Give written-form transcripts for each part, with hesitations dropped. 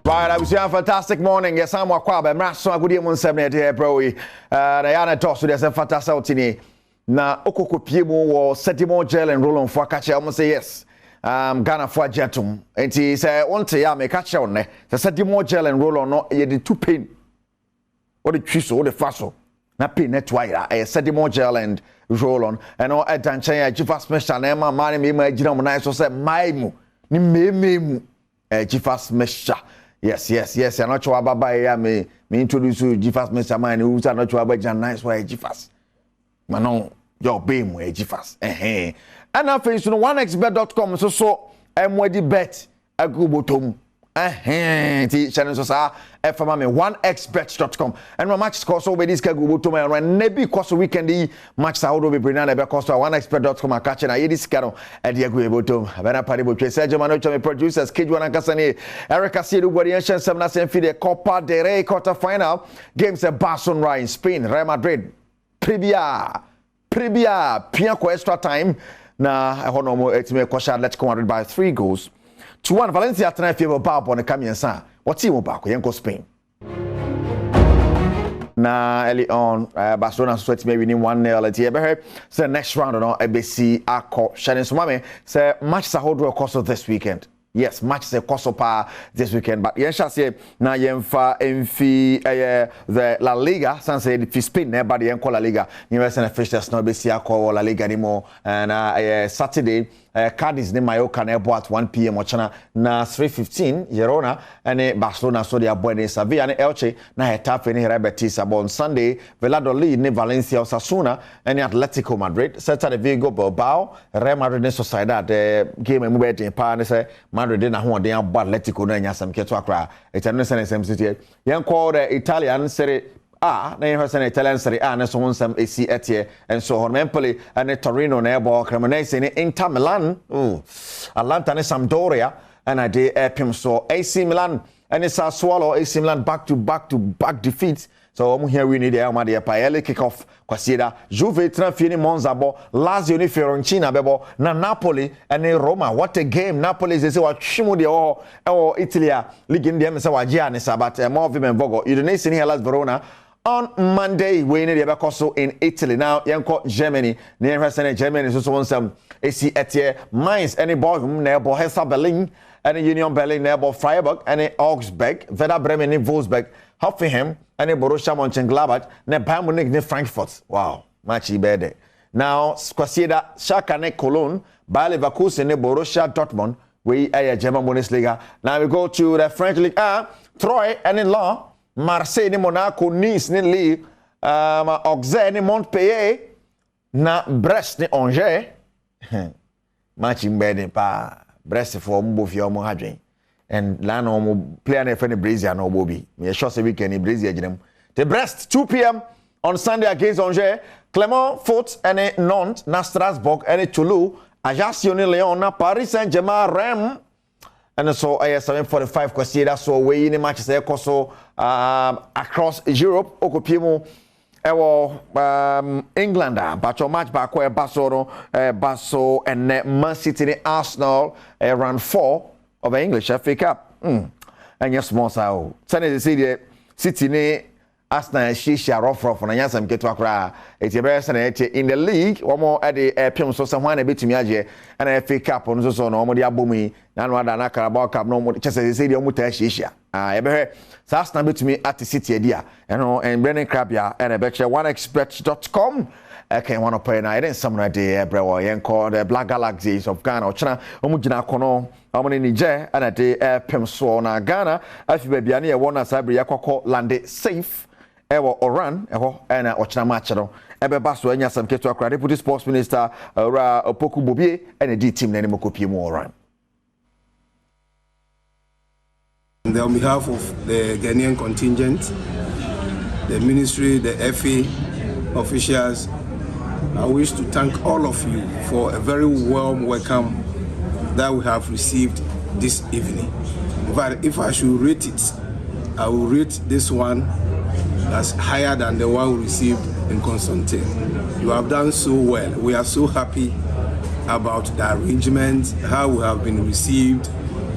Right, I was having a fantastic morning. Yes, I'm Wakwa. I'm not so good. I'm 7 bro. Diana toss there's a fantastic outing. Na okoko piemu wo setimo gel and roll on for catch. I must say yes. Ghana for jetum. And he say one say ya me catch on ne. The setimo gel and roll on no ye the 2 pain. What the chiso, the faso. Na pain net wire. I setimo gel and roll on. And all at Tanchaya Jifas Mesha na ma mani me ma jina mo na so say maimu. Ni me Jifas Mesha. Yes. I'm not sure about me introduce you Jifas Mr. Man who's not sure about Jan nice way Jifas. Manon, your beam way Jifas. And I face onexbet.com so I'm ready bet a good bottom. Channel so FM 1xbet.com and my match score so with this go bottom and nebi course weekend match sa odo be bring na be course 1xbet.com a catch na yedi skaro e de go bottom bana pare bo twe Sergio Mano chome producers Kejwan Ankasani Erica Siedu Guardian 7 na sem fi the Copa del Rey quarter final games at Barcelona in Spain Real Madrid Previa Pianco extra time na e hono mo etime ko sha Atletico Madrid by 3 goals to 1 Valencia try favor Badwam on the Camiensa. What team back? Yenko Spain. Na early on, Barcelona sweat maybe winning 1-0 at here. So next round on ABC Akko Shannon Sumame say match Sahodro course of this weekend. Yes, match the course of this weekend. But yes, I say na yemfa enfi the La Liga. Sans say the Spain never the La Liga. You know, say fixtures no ABC Akko La Liga anymore. And Saturday. Cadiz ne Mallorca na ebo at 1 p.m. Ochana na 3:15 Girona and Barcelona so dia boy ne Sevilla ne Elche na Getafe ne Real Betis on Sunday Valladolid ne Valencia Osasuna and Atletico Madrid Saturday Vigo Bilbao Real Madrid ne Sociedad game mu be den pa ne say Madrid na ho den abo Atletico na nya sam keto akra etano se ne sam city yen call the Italian Serie na yɛhwɛ sɛ Italian Serie A ne so nsɛm esi etie and so on Empoli and Torino na ɛbɔ Cremonese ne Inter Milan Atalanta ne Sampdoria and I dey pim so AC Milan and Sassuolo AC Milan back to back defeats so here we need the Almadia Paele kick off kwasieda Juve transfer ne Monza bo Lazio ne Fiorentina bebo na Napoli and Roma what a game Napoli say wa twemu de Italy league in dem say wa gia ne sabat more women vogo Udinese ne Hellas Verona on Monday, we need to also in Italy. Now, Yanko Germany, near Germany, so one some AC Etier, Mainz, any Badwam, nearby Hertha Berlin, any Union Berlin, nearby Freiburg, any Augsburg, Werder Bremen, in Wolfsburg, Hoffenheim, any Borussia Mönchengladbach, ne Bayern Munich, ne Frankfurt. Wow, much better. Now, Squasieda, Schalke, ne Cologne, Bayer Leverkusen, ne Borussia Dortmund, we are German Bundesliga. Now we go to the French League Troyes, and in Law. Marseille ni Monaco, Nice ni Lille, Auxerre ni Montpellier, na Brest ni Angers. Match in bed pa Brest for mbo fi omo hadwen. And la no mo player na fe ni Brazil na obobi. Me sure say weekend ni Brazil aginem. The Brest 2 p.m. on Sunday against Angers, Clermont Foot and Nantes, na Strasbourg and Toulouse, Ajaccio ni Lyon, na Paris Saint-Germain, Rennes. And so I 7:45 kwasieda so we in matches so across Europe okopiemu England but your match back where Basso and Man City Arsenal round 4 of the English FA Cup and yes small so Sunday the City ne Arsenal shisha rough na nyasam keto akra eti be se in the league one more at the pim so someone betimi age and FA Cup no so no mo de abomi na no ada na Carabao Cup no mo chese se de mo ta shisha ebe so Arsenal betimi at City dia and Brennan Crabia and e be che 1xbet.com okay one up na eden some na de brewo yen called the Black Galaxies of Ghana ochina omo gina kono omo ni Niger and de pim so na Ghana afi ba bia na ye wona sabre yakoko lande safe ewo Oran na ochina match no ebe baso anya sam keto akra deputy sports minister Ra Opoku Bobie and the team na ni mokopie mu Oran. On behalf of the Ghanaian contingent, the ministry, the FA officials, I wish to thank all of you for a very warm welcome that we have received this evening. But if I should rate it, I will rate this one as higher than the one we received in Constantine. You have done so well. We are so happy about the arrangement, how we have been received,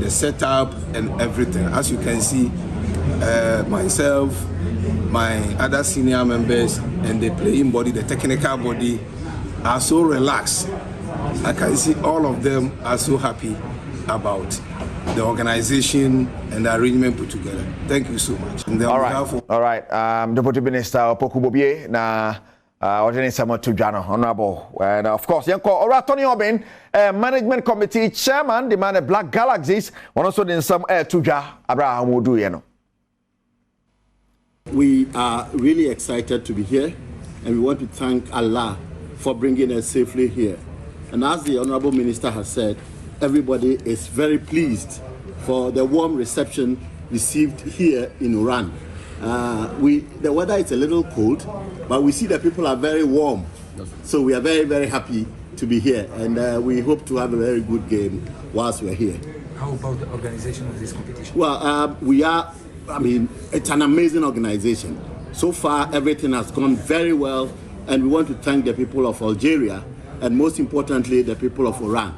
the setup and everything. As you can see, myself, my other senior members, and the playing body, the technical body, are so relaxed. I can see all of them are so happy about the organization and the arrangement put together. Thank you so much. All right. Deputy Minister Pokubobie na Honorable, and of course, Tony Obin, Management Committee Chairman, the man of Black Galaxies, one also in some Tuja Abraham Wodu. We are really excited to be here, and we want to thank Allah for bringing us safely here. And as the Honorable Minister has said, everybody is very pleased for the warm reception received here in Oran. The weather is a little cold, but we see that people are very warm. So we are very, very happy to be here, and we hope to have a very good game whilst we're here. How about the organization of this competition? Well, it's an amazing organization. So far, everything has gone very well, and we want to thank the people of Algeria, and most importantly, the people of Oran.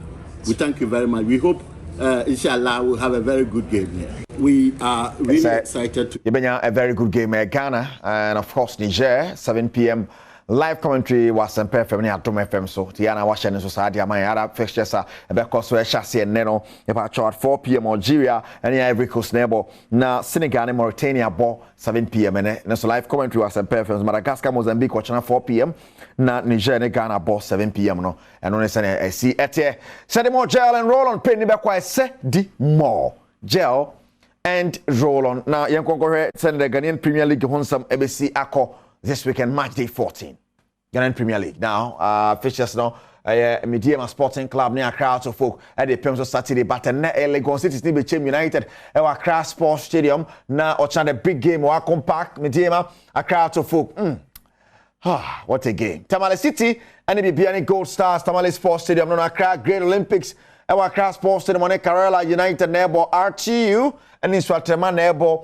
We thank you very much. We hope, inshallah, we'll have a very good game here. We are really excited to... a very good game in Ghana, and of course, Niger, 7 p.m. Live commentary was on FM ni Adom FM so Tiana Washington Society among Arab fixtures because we chassis and Neno about 4 p.m. Algeria and Ivory Coast neighbor na Senegal and Mauritania ball 7 p.m. and so live commentary was on FM Madagascar Mozambique watching 4 p.m. na Niger and Ghana ball 7 p.m. no and on say see etie send more gel and roll on pin be kwa say di more gel and roll on now yankonko send the Ghanaian Premier League honsam ABC ako this weekend, match day 14. Ghanaian Premier League. Now, fixtures now. Mediema Sporting Club near crowds of folk at the Pemso Saturday, but na Legon City still be United. Accra Sports Stadium. Now, the big game. Or compact Mediema. A crowd of folk. What a game. Tamale City and the Biani Gold Stars. Tamale Sports Stadium. No, Accra Great Olympics. Accra Sports Stadium. On Kerala United neighbor RTU and in Swatema neighbor.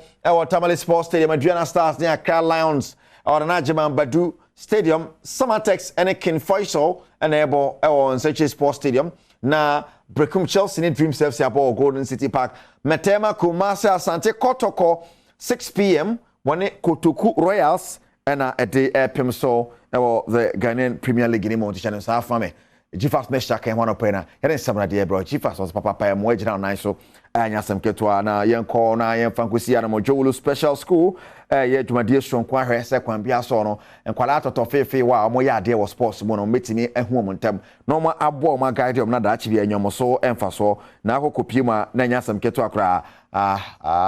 Tamale Sports Stadium. Adriana Stars near Accra Lions. Or Najiman Badu Stadium, Summertex and a King Faisal and Ebo on Seche Sports Stadium. Na Brecum Chelsea Dream Service Abo Golden City Park. Metema Kumasa Sante Kotoko 6 p.m. One Kotoku Royals and at the Pimso the Ghanaian Premier League in Montichano South Fame. Jifas Meshak and one opena. And then some idea, bro. Jifas was Papa Payam Wedge down nice so and Yasam Ketua na Yanko na Yan Fankusia Mojolu Special School. Ye Jumadia Strong Quare Sequan Biasono and Qualato Tofe wa Moya dear was sports mono meeting and woman tem. No more abo my guide of Nadachi and Yomoso and Faso. Nako Kupima Nanyasam Ketua Kra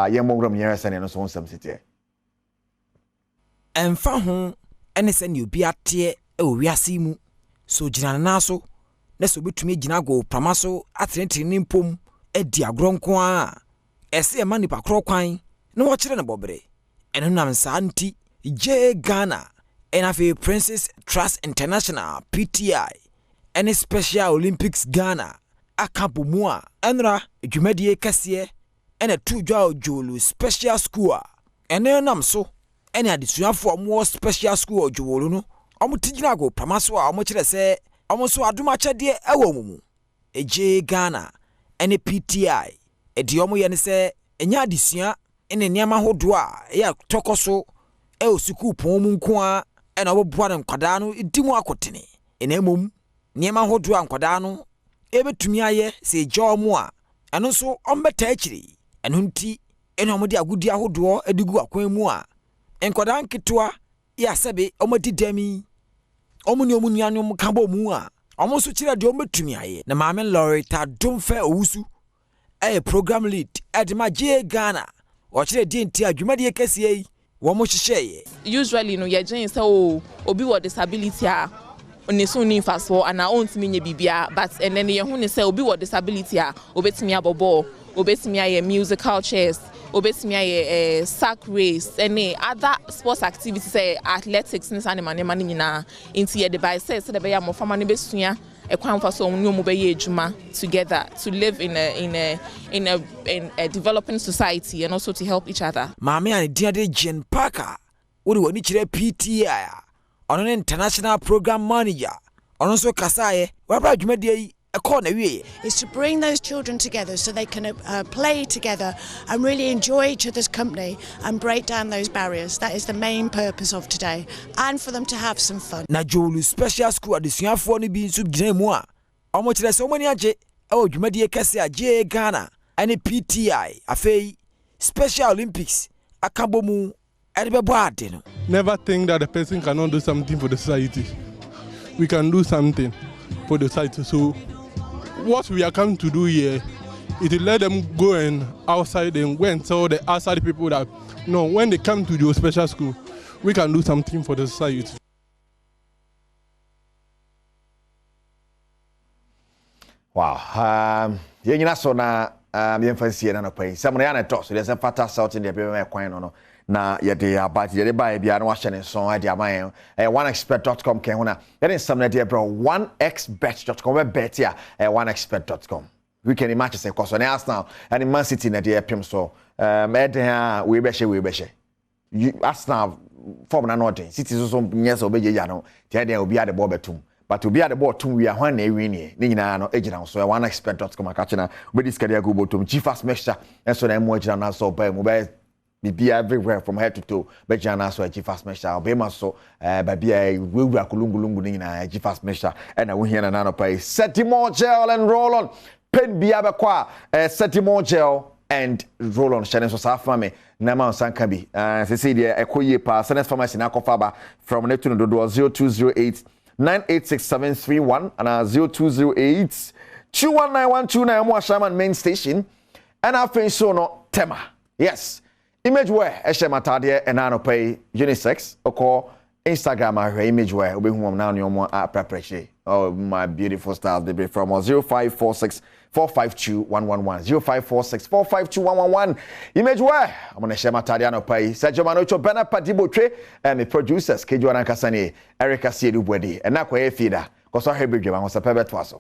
Yamogram Yeres and so on some city. And Fahu and send you be at tear o Yasimu. So Jinanaso. Neso betumi gina go pramaso atrenti nimpom edi agronko a ese e mani pakro kwan na wo kire ne bobre eno nam santi je Ghana and afi Princess Trust International PTI and Special Olympics Ghana akapo mu a enra adwumadie kase ena tujwa ojolu special school eno nam so ena adesuafo mo special school ojolu no omo tigina go pramaso a omo kire se omoso aduma chede ewo mumu eje Ghana ene PTI edi omo ye ne se enya adesua ene niam ahodo a ya tokoso e osuku pon mu nko a ena oboboa ne nkwada no edimu akotene ene mom niam ahodo a nkwada no ebetumi aye se eje omo a eno so ombeta akiri eno nti ene omo de agudi ahodo edigu akwan mu a nkwada nketoa ya sebe omo didami omuni anu kabo mu a omo so kire de ometumi aye na maame Loretta Adom fe owusu program lead edma je Ghana o kire di nti adwumade kese yi wo mo hihye usually no ye gen say obi with disability a oni so ni faso ana ontimi nye bibia but and then ye hu ni say obi with disability a obetimi abobo obetimi aye musical chairs obetimi aye sack race any other sports activities say athletics ni sanema ne mani nyina into ye device say the be ya mo fama ne besua ekwan faso onu mo be ye adwuma together to live in a developing society and also to help each other. Maame an diade Jen Parker wo de woni kire PTI on an international program manager on so kasaye wa bra dwumade yi is to bring those children together so they can play together and really enjoy each other's company and break down those barriers. That is the main purpose of today, and for them to have some fun. Na Jolu Special School adesuafo no bi nso gyina mu a omo kire se omani age dwumadi kese age Ghana ane PTI afei Special Olympics akabomu edebebo ade no. Never think that the person cannot do something for the society. We can do something for the society. So what we are coming to do here is to let them go and outside and go and tell the outside people that no, when they come to the special school, we can do something for the society. Wow. Yenya so na yemfansie na no pai. Samre ya na to so there's a fatal salt in the be kwan no. Na yede abati yede ba bia na wa hye ne son ade aman oneexpert.com ken ho na yede some na dey bro oneexpert.com we bet ya oneexpert.com we can imagine say cause na Arsenal and Man City na dey pim so eden we be hye Arsenal form na no den City so nyesa obeje ya no tie den obi ade ball betum but obi ade ball tum we ahwan na ewi ni nyina no ejina so oneexpert.com akache na we discard ya go botum G-Fast mixture enso na emo ejina na so ba mu ba be everywhere from head to toe. But Jana so G-Fast Mesha, Obama so Babia will be a kulungulungu in a G-Fast Mesha, and I will hear an anopay. Setimo gel and roll on. Pen Biabaqua, Setimo gel and roll on. Shannon so Safame, Nama Sankabi, Cecilia, Equoye Pass, Senate Pharmacy Nakofaba from Neptune to 0208 986731 and 0208 219129 Shaman main station, and I think so no Tema. Yes. Imageware matade enano pay unisex oko Instagram imageware obi hu na no preparation. Oh my beautiful styles they be from 0546 452 111 0546 452 111 imageware I'm gonna share matade ano pay Sergio Manocho Bena Padibotwe and the producers Kejuana Kasane Erica Siedu Bwedi and na kwa feeder cause I hear big one was a pebble twaso.